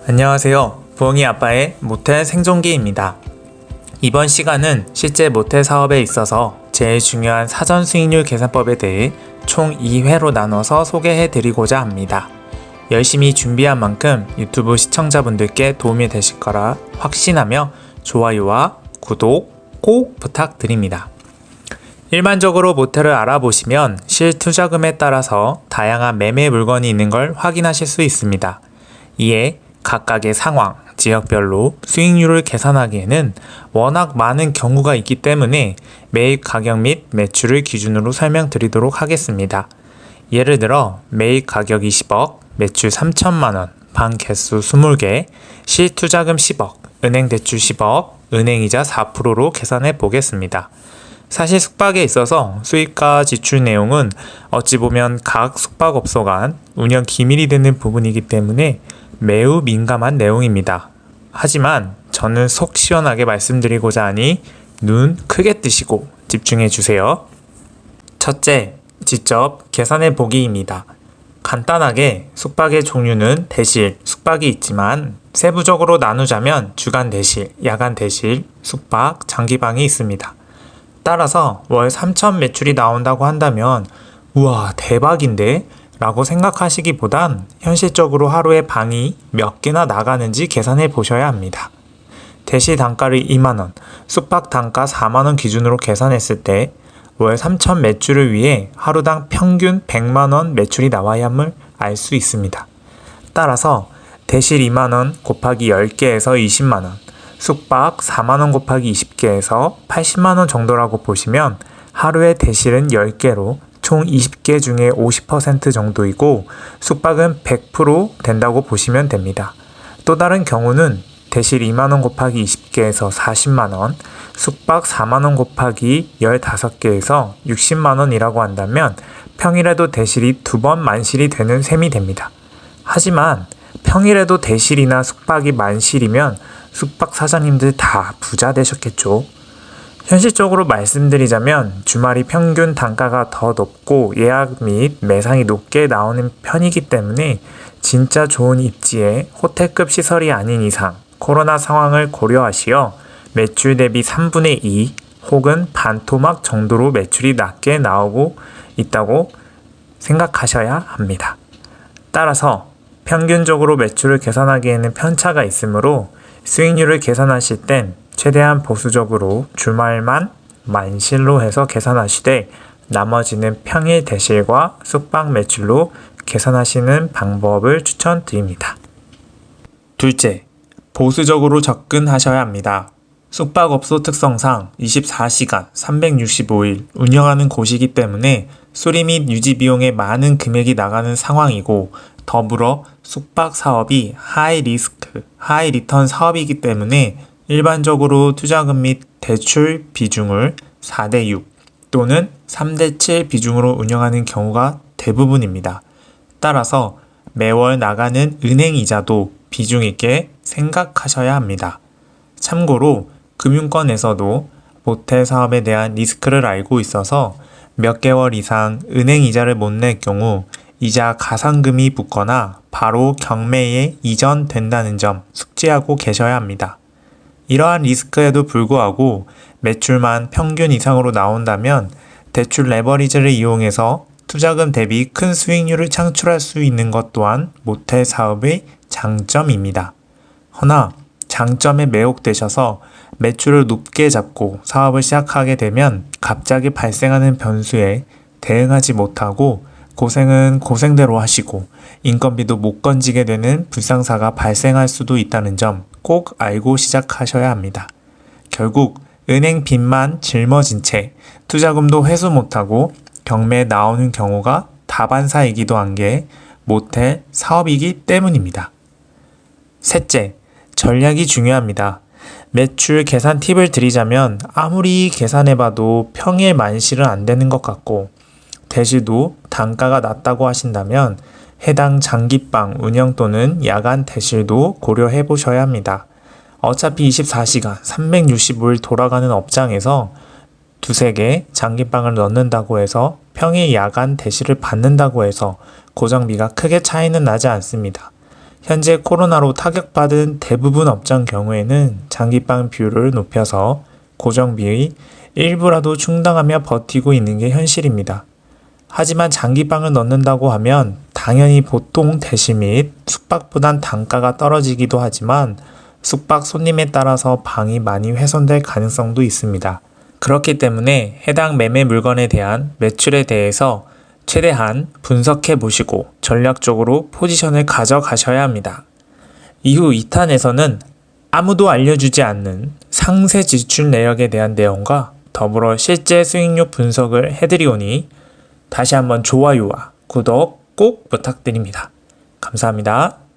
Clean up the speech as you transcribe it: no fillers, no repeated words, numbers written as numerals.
안녕하세요. 부엉이 아빠의 모텔 생존기입니다. 이번 시간은 실제 모텔 사업에 있어서 제일 중요한 사전 수익률 계산법에 대해 총 2회로 나눠서 소개해 드리고자 합니다. 열심히 준비한 만큼 유튜브 시청자분들께 도움이 되실 거라 확신하며 좋아요와 구독 꼭 부탁드립니다. 일반적으로 모텔을 알아보시면 실투자금에 따라서 다양한 매매 물건이 있는 걸 확인하실 수 있습니다. 이에 각각의 상황, 지역별로 수익률을 계산하기에는 워낙 많은 경우가 있기 때문에 매입 가격 및 매출을 기준으로 설명드리도록 하겠습니다. 예를 들어 매입 가격 20억, 매출 3천만원, 방 개수 20개, 실투자금 10억, 은행 대출 10억, 은행이자 4%로 계산해 보겠습니다. 사실 숙박에 있어서 수익과 지출 내용은 어찌 보면 각 숙박업소 간 운영 기밀이 되는 부분이기 때문에 매우 민감한 내용입니다. 하지만 저는 속 시원하게 말씀드리고자 하니 눈 크게 뜨시고 집중해 주세요. 첫째, 직접 계산해 보기입니다. 간단하게 숙박의 종류는 대실, 숙박이 있지만 세부적으로 나누자면 주간 대실, 야간 대실, 숙박, 장기방이 있습니다. 따라서 월 3천 매출이 나온다고 한다면 우와 대박인데? 라고 생각하시기보단 현실적으로 하루에 방이 몇 개나 나가는지 계산해 보셔야 합니다. 대실 단가를 2만원, 숙박 단가 4만원 기준으로 계산했을 때 월 3천 매출을 위해 하루당 평균 100만원 매출이 나와야 함을 알 수 있습니다. 따라서 대실 2만원 곱하기 10개에서 20만원, 숙박 4만원 곱하기 20개에서 80만원 정도라고 보시면 하루에 대실은 10개로 총 20개 중에 50% 정도이고 숙박은 100% 된다고 보시면 됩니다. 또 다른 경우는 대실 2만원 곱하기 20개에서 40만원, 숙박 4만원 곱하기 15개에서 60만원이라고 한다면 평일에도 대실이 2번 만실이 되는 셈이 됩니다. 하지만 평일에도 대실이나 숙박이 만실이면 숙박 사장님들 다 부자 되셨겠죠. 현실적으로 말씀드리자면 주말이 평균 단가가 더 높고 예약 및 매상이 높게 나오는 편이기 때문에 진짜 좋은 입지에 호텔급 시설이 아닌 이상 코로나 상황을 고려하시어 매출 대비 3분의 2 혹은 반토막 정도로 매출이 낮게 나오고 있다고 생각하셔야 합니다. 따라서 평균적으로 매출을 계산하기에는 편차가 있으므로 수익률을 계산하실 땐 최대한 보수적으로 주말만 만실로 해서 계산하시되 나머지는 평일 대실과 숙박 매출로 계산하시는 방법을 추천드립니다. 둘째, 보수적으로 접근하셔야 합니다. 숙박업소 특성상 24시간 365일 운영하는 곳이기 때문에 수리 및 유지 비용에 많은 금액이 나가는 상황이고 더불어 숙박 사업이 하이 리스크, 하이 리턴 사업이기 때문에 일반적으로 투자금 및 대출 비중을 4대6 또는 3대7 비중으로 운영하는 경우가 대부분입니다. 따라서 매월 나가는 은행 이자도 비중 있게 생각하셔야 합니다. 참고로 금융권에서도 모텔 사업에 대한 리스크를 알고 있어서 몇 개월 이상 은행 이자를 못 낼 경우 이자 가산금이 붙거나 바로 경매에 이전된다는 점 숙지하고 계셔야 합니다. 이러한 리스크에도 불구하고 매출만 평균 이상으로 나온다면 대출 레버리지를 이용해서 투자금 대비 큰 수익률을 창출할 수 있는 것 또한 모텔 사업의 장점입니다. 허나 장점에 매혹되셔서 매출을 높게 잡고 사업을 시작하게 되면 갑자기 발생하는 변수에 대응하지 못하고 고생은 고생대로 하시고 인건비도 못 건지게 되는 불상사가 발생할 수도 있다는 점 꼭 알고 시작하셔야 합니다. 결국 은행 빚만 짊어진 채 투자금도 회수 못하고 경매에 나오는 경우가 다반사이기도 한 게 모텔 사업이기 때문입니다. 셋째, 전략이 중요합니다. 매출 계산 팁을 드리자면 아무리 계산해봐도 평일 만실은 안 되는 것 같고 대실도 단가가 낮다고 하신다면 해당 장기방 운영 또는 야간 대실도 고려해 보셔야 합니다. 어차피 24시간 365일 돌아가는 업장에서 두세 개 장기방을 넣는다고 해서 평일 야간 대실을 받는다고 해서 고정비가 크게 차이는 나지 않습니다. 현재 코로나로 타격받은 대부분 업종 경우에는 장기방 비율을 높여서 고정비의 일부라도 충당하며 버티고 있는 게 현실입니다. 하지만 장기방을 넣는다고 하면 당연히 보통 대시 및 숙박보단 단가가 떨어지기도 하지만 숙박 손님에 따라서 방이 많이 훼손될 가능성도 있습니다. 그렇기 때문에 해당 매매 물건에 대한 매출에 대해서 최대한 분석해 보시고 전략적으로 포지션을 가져가셔야 합니다. 이후 2탄에서는 아무도 알려주지 않는 상세 지출 내역에 대한 내용과 더불어 실제 수익률 분석을 해드리오니 다시 한번 좋아요와 구독 꼭 부탁드립니다. 감사합니다.